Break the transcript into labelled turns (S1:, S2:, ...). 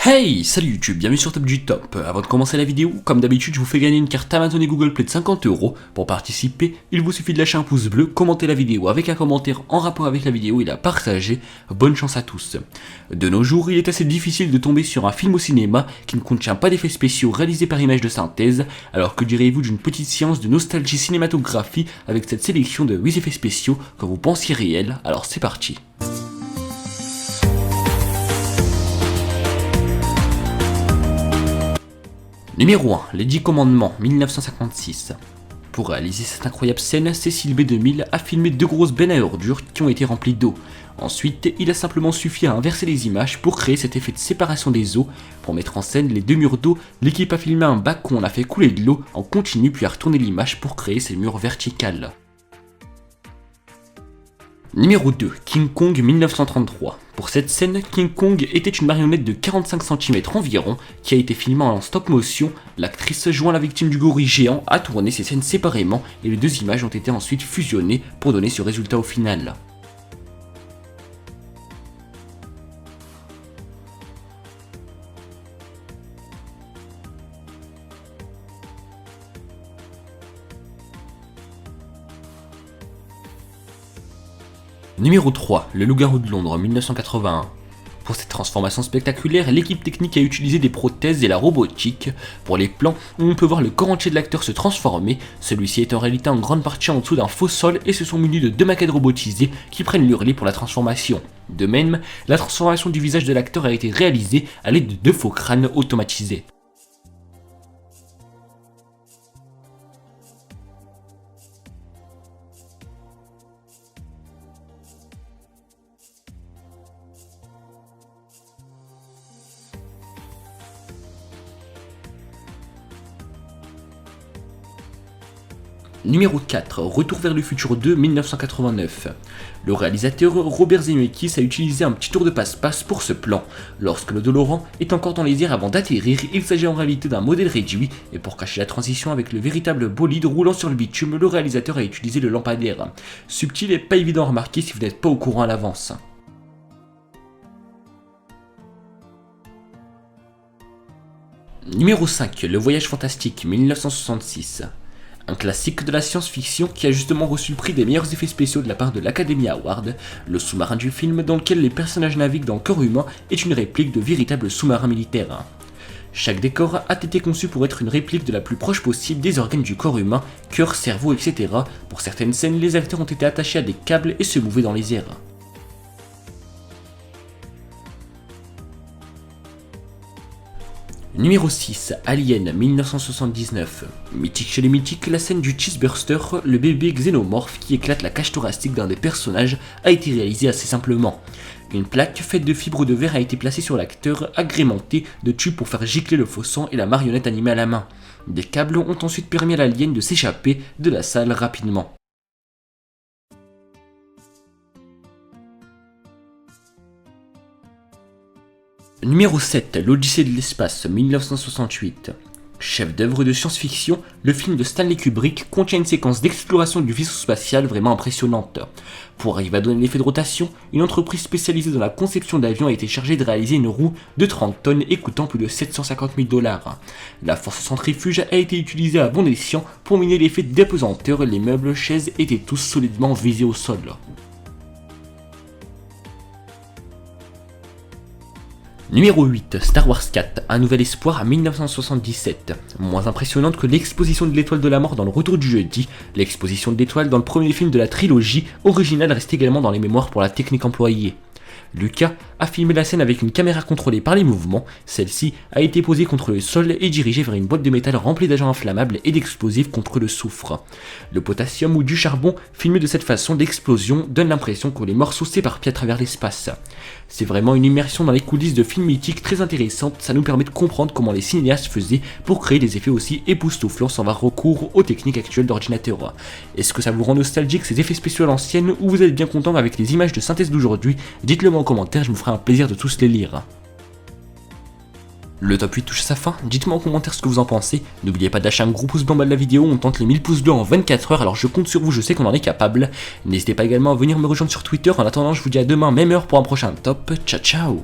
S1: Hey, salut YouTube, bienvenue sur Top du Top. Avant de commencer la vidéo, comme d'habitude, je vous fais gagner une carte Amazon et Google Play de 50€. Pour participer, il vous suffit de lâcher un pouce bleu, commenter la vidéo avec un commentaire en rapport avec la vidéo et la partager. Bonne chance à tous. De nos jours, il est assez difficile de tomber sur un film au cinéma qui ne contient pas d'effets spéciaux réalisés par image de synthèse, alors que direz-vous d'une petite séance de nostalgie cinématographie avec cette sélection de 8 effets spéciaux que vous pensiez réels? Alors c'est parti. Numéro 1, Les 10 Commandements, 1956. Pour réaliser cette incroyable scène, Cecil B. DeMille a filmé deux grosses bennes à ordures qui ont été remplies d'eau. Ensuite, il a simplement suffi à inverser les images pour créer cet effet de séparation des eaux. Pour mettre en scène les deux murs d'eau, l'équipe a filmé un bac où on a fait couler de l'eau en continu puis a retourné l'image pour créer ces murs verticales. Numéro 2, King Kong 1933. Pour cette scène, King Kong était une marionnette de 45 cm environ qui a été filmée en stop motion. L'actrice jouant la victime du gorille géant a tourné ces scènes séparément et les deux images ont été ensuite fusionnées pour donner ce résultat au final. Numéro 3, Le Loup-garou de Londres 1981. Pour cette transformation spectaculaire, l'équipe technique a utilisé des prothèses et la robotique. Pour les plans où on peut voir le corps entier de l'acteur se transformer, celui-ci est en réalité en grande partie en dessous d'un faux sol et se sont munis de deux maquettes robotisées qui prennent le relais pour la transformation. De même, la transformation du visage de l'acteur a été réalisée à l'aide de deux faux crânes automatisés. Numéro 4, Retour vers le futur 2, 1989. Le réalisateur Robert Zemeckis a utilisé un petit tour de passe-passe pour ce plan. Lorsque le DeLorean est encore dans les airs avant d'atterrir, il s'agit en réalité d'un modèle réduit, et pour cacher la transition avec le véritable bolide roulant sur le bitume, le réalisateur a utilisé le lampadaire. Subtil et pas évident à remarquer si vous n'êtes pas au courant à l'avance. Numéro 5, Le Voyage fantastique, 1966. Un classique de la science-fiction qui a justement reçu le prix des meilleurs effets spéciaux de la part de l'Academy Award. Le sous-marin du film dans lequel les personnages naviguent dans le corps humain est une réplique de véritables sous-marins militaires. Chaque décor a été conçu pour être une réplique de la plus proche possible des organes du corps humain, cœur, cerveau, etc. Pour certaines scènes, les acteurs ont été attachés à des câbles et se mouvaient dans les airs. Numéro 6, Alien 1979. Mythique chez les mythiques, la scène du Cheeseburster, le bébé xénomorphe qui éclate la cage thoracique d'un des personnages, a été réalisée assez simplement. Une plaque faite de fibres de verre a été placée sur l'acteur, agrémentée de tubes pour faire gicler le faux sang et la marionnette animée à la main. Des câbles ont ensuite permis à l'alien de s'échapper de la salle rapidement. Numéro 7, L'Odyssée de l'espace, 1968. Chef d'œuvre de science-fiction, le film de Stanley Kubrick contient une séquence d'exploration du vaisseau spatial vraiment impressionnante. Pour arriver à donner l'effet de rotation, une entreprise spécialisée dans la conception d'avions a été chargée de réaliser une roue de 30 tonnes et coûtant plus de 750 000 $. La force centrifuge a été utilisée à bon escient pour miner l'effet d'apesanteur, les meubles, chaises étaient tous solidement visés au sol. Numéro 8, Star Wars 4, Un Nouvel Espoir, 1977. Moins impressionnante que l'exposition de l'étoile de la mort dans Le Retour du Jeudi, l'exposition de l'étoile dans le premier film de la trilogie originale reste également dans les mémoires pour la technique employée. Lucas a filmé la scène avec une caméra contrôlée par les mouvements, celle-ci a été posée contre le sol et dirigée vers une boîte de métal remplie d'agents inflammables et d'explosifs contre le soufre. Le potassium ou du charbon filmé de cette façon d'explosion donne l'impression que les morceaux s'éparpillent à travers l'espace. C'est vraiment une immersion dans les coulisses de films mythiques très intéressante, ça nous permet de comprendre comment les cinéastes faisaient pour créer des effets aussi époustouflants sans avoir recours aux techniques actuelles d'ordinateur. Est-ce que ça vous rend nostalgique ces effets spéciaux à l'ancienne ou vous êtes bien content avec les images de synthèse d'aujourd'hui? Dites-le moi en commentaire, je me ferai un plaisir de tous les lire. Le top 8 touche à sa fin, dites-moi en commentaire ce que vous en pensez, n'oubliez pas de lâcher un gros pouce bleu en bas de la vidéo, on tente les 1000 pouces bleus en 24 heures, alors je compte sur vous, je sais qu'on en est capable. N'hésitez pas également à venir me rejoindre sur Twitter, en attendant je vous dis à demain, même heure pour un prochain top, ciao ciao.